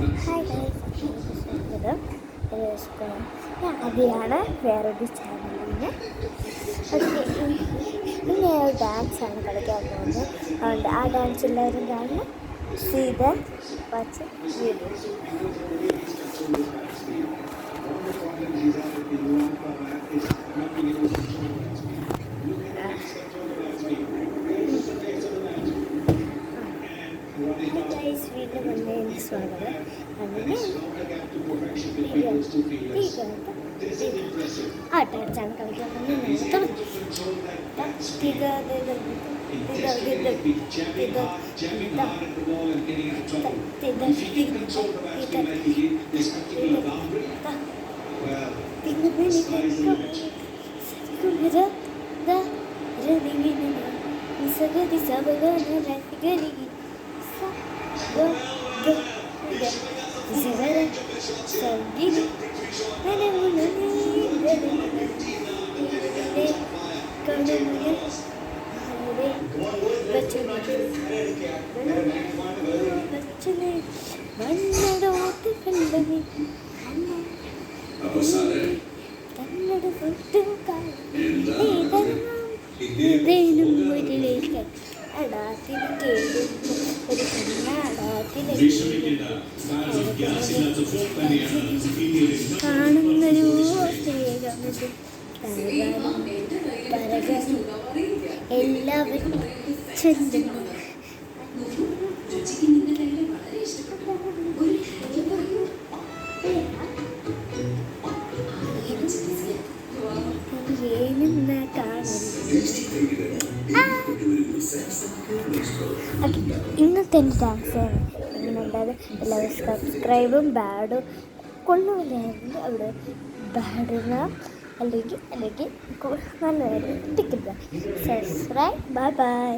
Hi guys, സ്വാഗതം. ഞാൻ അതിയാണ് വേറൊരു ചാനലിന്. ഇന്ന് ഡാൻസാണ് കളിക്കാൻ പോകുന്നത്. അതുകൊണ്ട് ആ ഡാൻസ് എല്ലാവരും കാണണം. Sita watch video. ഗൈസ്, വീണ്ടും വന്നതിന് സ്വാഗതം. അങ്ങനെ ആ ഡാൻസാണ് കളിക്കാൻ പോകുന്നത്. കാണുന്നൊരു എല്ലാവരും ഇന്നത്തെ എൻ്റെ ഡാൻസ് എങ്ങനെ ഉണ്ടായത് എല്ലാവരും സബ്സ്ക്രൈബും ബാഡും കൊള്ളുമില്ലായിരുന്നു. അവിടെ ബാഡിന അല്ലെങ്കിൽ നല്ലതായിരുന്നു. Ticket subscribe. Bye bye.